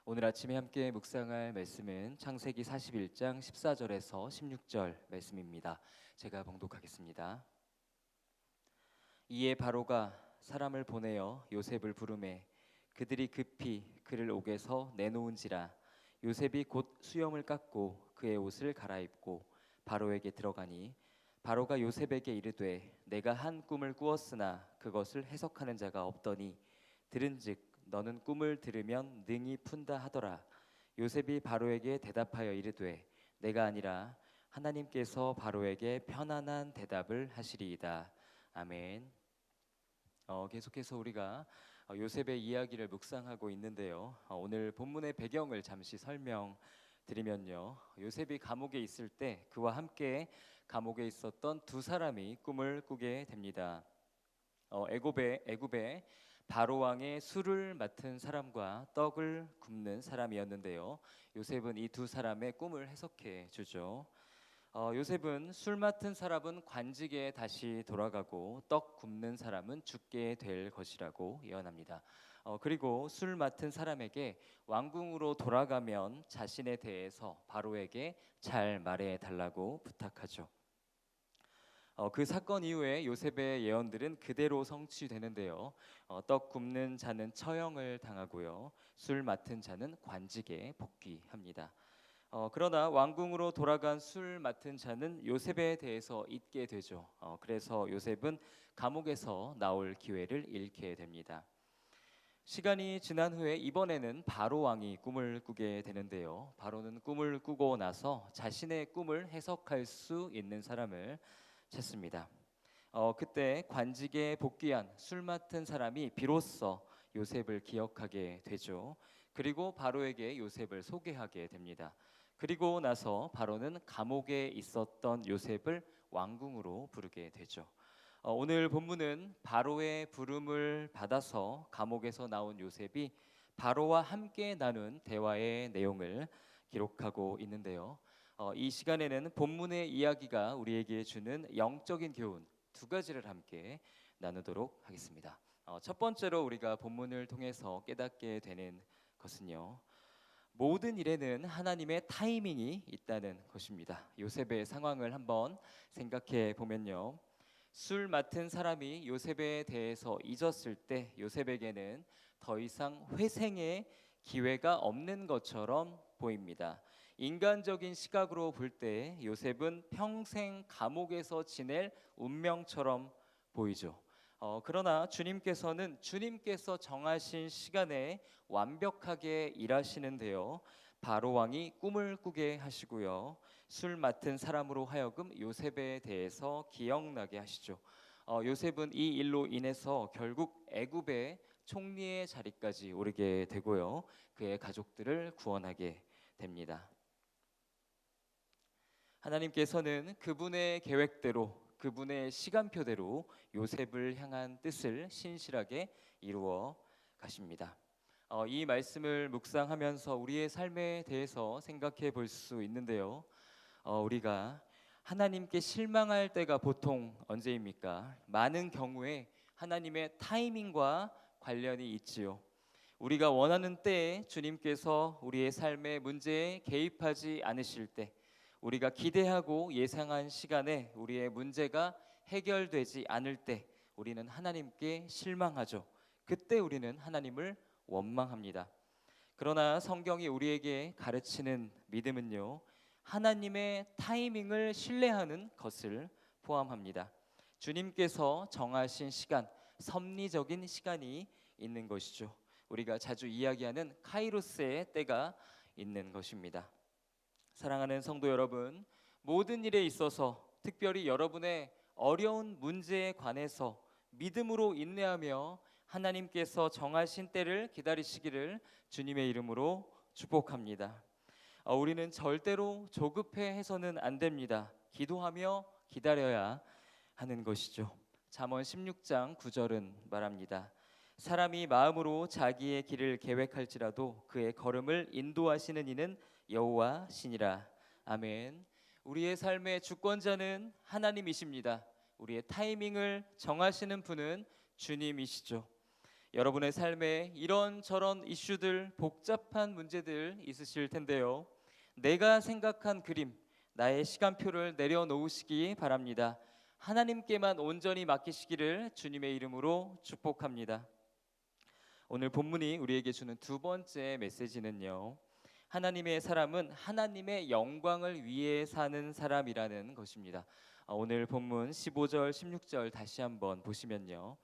오늘 아침에 함께 묵상할 말씀은 창세기 41장 14절에서 16절 말씀입니다. 제가 봉독하겠습니다. 이에 바로가 사람을 보내어 요셉을 부르매 그들이 급히 그를 옥에서 내놓은지라. 요셉이 곧 수염을 깎고 그의 옷을 갈아입고 바로에게 들어가니 바로가 요셉에게 이르되 내가 한 꿈을 꾸었으나 그것을 해석하는 자가 없더니 들은즉 너는 꿈을 들으면 능히 푼다 하더라. 요셉이 바로에게 대답하여 이르되 내가 아니라 하나님께서 바로에게 편안한 대답을 하시리이다. 아멘. 계속해서 우리가 요셉의 이야기를 묵상하고 있는데요. 오늘 본문의 배경을 잠시 설명드리면요. 요셉이 감옥에 있을 때 그와 함께 감옥에 있었던 두 사람이 꿈을 꾸게 됩니다. 애굽의 바로 왕의 술을 맡은 사람과 떡을 굽는 사람이었는데요. 요셉은 이 두 사람의 꿈을 해석해 주죠. 요셉은 술 맡은 사람은 관직에 다시 돌아가고 떡 굽는 사람은 죽게 될 것이라고 예언합니다. 그리고 술 맡은 사람에게 왕궁으로 돌아가면 자신에 대해서 바로에게 잘 말해 달라고 부탁하죠. 그 사건 이후에 요셉의 예언들은 그대로 성취되는데요. 떡 굽는 자는 처형을 당하고요. 술 맡은 자는 관직에 복귀합니다. 그러나 왕궁으로 돌아간 술 맡은 자는 요셉에 대해서 잊게 되죠. 그래서 요셉은 감옥에서 나올 기회를 잃게 됩니다. 시간이 지난 후에 이번에는 바로 왕이 꿈을 꾸게 되는데요. 바로는 꿈을 꾸고 나서 자신의 꿈을 해석할 수 있는 사람을 찾습니다. 그때 관직에 복귀한 술 맡은 사람이 비로소 요셉을 기억하게 되죠. 그리고 바로에게 요셉을 소개하게 됩니다. 그리고 나서 바로는 감옥에 있었던 요셉을 왕궁으로 부르게 되죠. 오늘 본문은 바로의 부름을 받아서 감옥에서 나온 요셉이 바로와 함께 나눈 대화의 내용을 기록하고 있는데요. 이 시간에는 본문의 이야기가 우리에게 주는 영적인 교훈 두 가지를 함께 나누도록 하겠습니다. 첫 번째로 우리가 본문을 통해서 깨닫게 되는 것은요. 모든 일에는 하나님의 타이밍이 있다는 것입니다. 요셉의 상황을 한번 생각해 보면요. 술 맡은 사람이 요셉에 대해서 잊었을 때 요셉에게는 더 이상 회생의 기회가 없는 것처럼 보입니다. 인간적인 시각으로 볼 때 요셉은 평생 감옥에서 지낼 운명처럼 보이죠. 그러나 주님께서는 주님께서 정하신 시간에 완벽하게 일하시는데요. 바로 왕이 꿈을 꾸게 하시고요. 술 맡은 사람으로 하여금 요셉에 대해서 기억나게 하시죠. 요셉은 이 일로 인해서 결국 애굽의 총리의 자리까지 오르게 되고요. 그의 가족들을 구원하게 됩니다. 하나님께서는 그분의 계획대로 그분의 시간표대로 요셉을 향한 뜻을 신실하게 이루어 가십니다. 이 말씀을 묵상하면서 우리의 삶에 대해서 생각해 볼 수 있는데요. 우리가 하나님께 실망할 때가 보통 언제입니까? 많은 경우에 하나님의 타이밍과 관련이 있지요. 우리가 원하는 때에 주님께서 우리의 삶의 문제에 개입하지 않으실 때, 우리가 기대하고 예상한 시간에 우리의 문제가 해결되지 않을 때 우리는 하나님께 실망하죠. 그때 우리는 하나님을 원망합니다. 그러나 성경이 우리에게 가르치는 믿음은요, 하나님의 타이밍을 신뢰하는 것을 포함합니다. 주님께서 정하신 시간, 섭리적인 시간이 있는 것이죠. 우리가 자주 이야기하는 카이로스의 때가 있는 것입니다. 사랑하는 성도 여러분, 모든 일에 있어서 특별히 여러분의 어려운 문제에 관해서 믿음으로 인내하며 하나님께서 정하신 때를 기다리시기를 주님의 이름으로 축복합니다. 우리는 절대로 조급해해서는 안 됩니다. 기도하며 기다려야 하는 것이죠. 잠언 16장 9절은 말합니다. 사람이 마음으로 자기의 길을 계획할지라도 그의 걸음을 인도하시는 이는 여호와 신이라. 아멘. 우리의 삶의 주권자는 하나님이십니다. 우리의 타이밍을 정하시는 분은 주님이시죠. 여러분의 삶에 이런저런 이슈들, 복잡한 문제들 있으실 텐데요. 내가 생각한 그림, 나의 시간표를 내려놓으시기 바랍니다. 하나님께만 온전히 맡기시기를 주님의 이름으로 축복합니다. 오늘 본문이 우리에게 주는 두 번째 메시지는요, 하나님의 사람은 하나님의 영광을 위해 사는 사람이라는 것입니다. 오늘 본문 15절 16절 다시 한번 보시면요,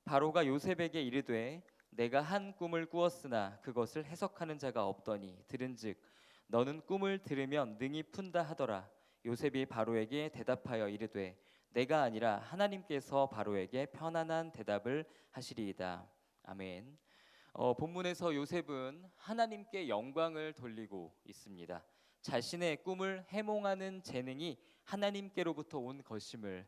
바로가 요셉에게 이르되 내가 한 꿈을 꾸었으나 그것을 해석하는 자가 없더니 들은즉 너는 꿈을 들으면 능히 푼다 하더라. 요셉이 바로에게 대답하여 이르되 내가 아니라 하나님께서 바로에게 편안한 대답을 하시리이다. 아멘. 본문에서 요셉은 하나님께 영광을 돌리고 있습니다. 자신의 꿈을 해몽하는 재능이 하나님께로부터 온 것임을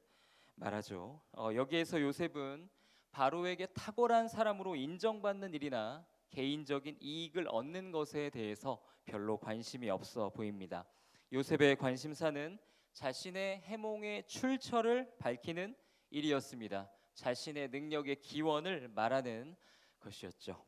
말하죠. 여기에서 요셉은 바로에게 탁월한 사람으로 인정받는 일이나 개인적인 이익을 얻는 것에 대해서 별로 관심이 없어 보입니다. 요셉의 관심사는 자신의 해몽의 출처를 밝히는 일이었습니다. 자신의 능력의 기원을 말하는 것이었죠.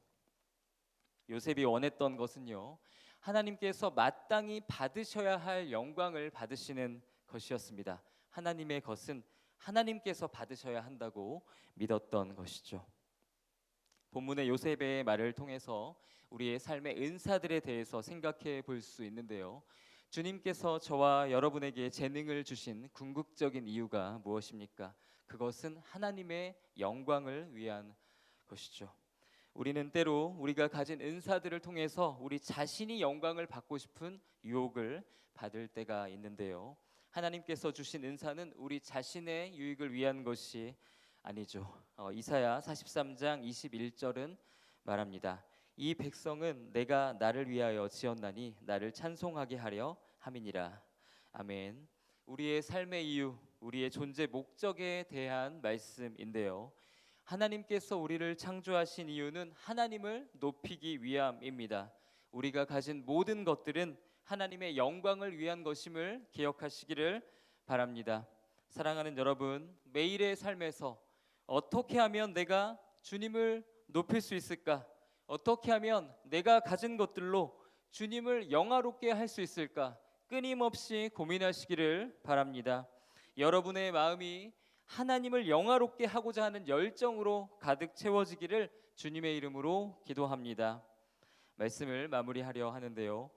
요셉이 원했던 것은요, 하나님께서 마땅히 받으셔야 할 영광을 받으시는 것이었습니다. 하나님의 것은 하나님께서 받으셔야 한다고 믿었던 것이죠. 본문의 요셉의 말을 통해서 우리의 삶의 은사들에 대해서 생각해 볼 수 있는데요. 주님께서 저와 여러분에게 재능을 주신 궁극적인 이유가 무엇입니까? 그것은 하나님의 영광을 위한 것이죠. 우리는 때로 우리가 가진 은사들을 통해서 우리 자신이 영광을 받고 싶은 유혹을 받을 때가 있는데요. 하나님께서 주신 은사는 우리 자신의 유익을 위한 것이 아니죠. 이사야 43장 21절은 말합니다. 이 백성은 내가 나를 위하여 지었나니 나를 찬송하게 하려 함이니라. 아멘. 우리의 삶의 이유, 우리의 존재 목적에 대한 말씀인데요. 하나님께서 우리를 창조하신 이유는 하나님을 높이기 위함입니다. 우리가 가진 모든 것들은 하나님의 영광을 위한 것임을 기억하시기를 바랍니다. 사랑하는 여러분, 매일의 삶에서 어떻게 하면 내가 주님을 높일 수 있을까? 어떻게 하면 내가 가진 것들로 주님을 영화롭게 할 수 있을까? 끊임없이 고민하시기를 바랍니다. 여러분의 마음이 하나님을 영화롭게 하고자 하는 열정으로 가득 채워지기를 주님의 이름으로 기도합니다. 말씀을 마무리하려 하는데요.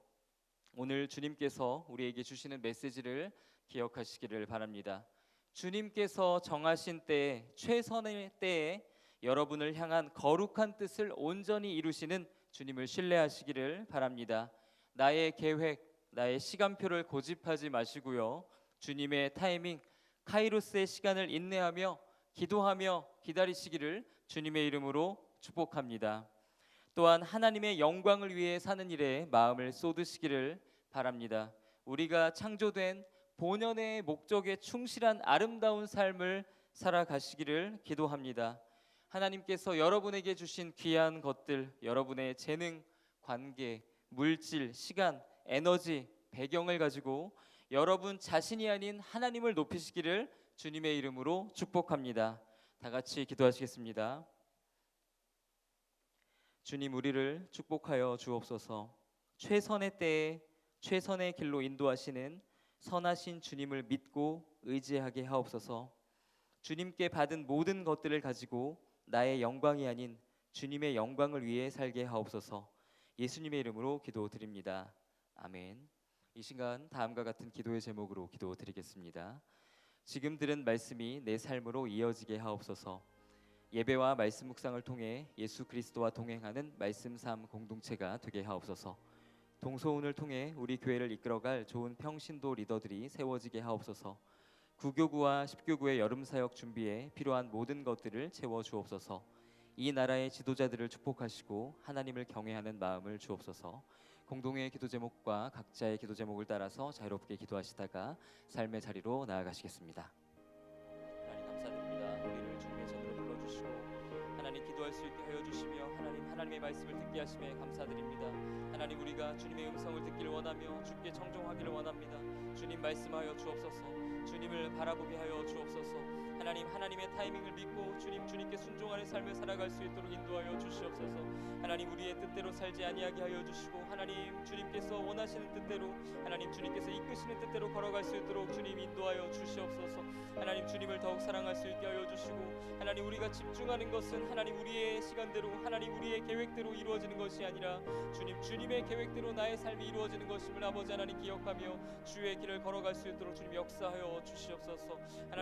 오늘 주님께서 우리에게 주시는 메시지를 기억하시기를 바랍니다. 주님께서 정하신 때에, 최선의 때에 여러분을 향한 거룩한 뜻을 온전히 이루시는 주님을 신뢰하시기를 바랍니다. 나의 계획, 나의 시간표를 고집하지 마시고요. 주님의 타이밍, 카이로스의 시간을 인내하며 기도하며 기다리시기를 주님의 이름으로 축복합니다. 또한 하나님의 영광을 위해 사는 일에 마음을 쏟으시기를 바랍니다. 우리가 창조된 본연의 목적에 충실한 아름다운 삶을 살아가시기를 기도합니다. 하나님께서 여러분에게 주신 귀한 것들, 여러분의 재능, 관계, 물질, 시간, 에너지, 배경을 가지고 여러분 자신이 아닌 하나님을 높이시기를 주님의 이름으로 축복합니다. 다 같이 기도하시겠습니다. 주님, 우리를 축복하여 주옵소서. 최선의 때에 최선의 길로 인도하시는 선하신 주님을 믿고 의지하게 하옵소서. 주님께 받은 모든 것들을 가지고 나의 영광이 아닌 주님의 영광을 위해 살게 하옵소서. 예수님의 이름으로 기도드립니다. 아멘. 이 시간 다음과 같은 기도의 제목으로 기도드리겠습니다. 지금 들은 말씀이 내 삶으로 이어지게 하옵소서. 예배와 말씀 묵상을 통해 예수 그리스도와 동행하는 말씀 삶 공동체가 되게 하옵소서. 동소운을 통해 우리 교회를 이끌어갈 좋은 평신도 리더들이 세워지게 하옵소서. 구교구와 십교구의 여름 사역 준비에 필요한 모든 것들을 채워 주옵소서. 이 나라의 지도자들을 축복하시고 하나님을 경외하는 마음을 주옵소서. 공동의 기도 제목과 각자의 기도 제목을 따라서 자유롭게 기도하시다가 삶의 자리로 나아가시겠습니다. 하나님 감사드립니다. 우리를 주님의 전으로 불러주시고 하나님 기도할 수 있게 하여 주시며 하나님의 말씀을 듣게 하심에 감사드립니다. 하나님, 우리가 주님의 음성을 듣기를 원하며 주께 청종하기를 원합니다. 주님 말씀하여 주옵소서. 주님을 바라보게 하여 주옵소서. 하나님, 하나님의 타이밍을 믿고 주님께 순종하는 삶을 살아갈 수 있도록 인도하여 주시옵소서. 하나님, 우리의 뜻대로 살지 아니하게 하여 주시고, 하나님 주님께서 원하시는 뜻대로, 하나님 주님께서 이끄시는 뜻대로 걸어갈 수 있도록 주님 인도하여 주시옵소서. 하나님, 주님을 더욱 사랑할 수 있게 하여 주시고, 하나님 우리가 집중하는 것은 하나님 우리의 시간대로, 하나님 우리의 계획대로 이루어지는 것이 아니라 주님의 계획대로 나의 삶이 이루어지는 것임을 아버지 하나님 기억하며 주의 길을 걸어갈 수 있도록 주님 역사하여 주시옵소서. 하나님,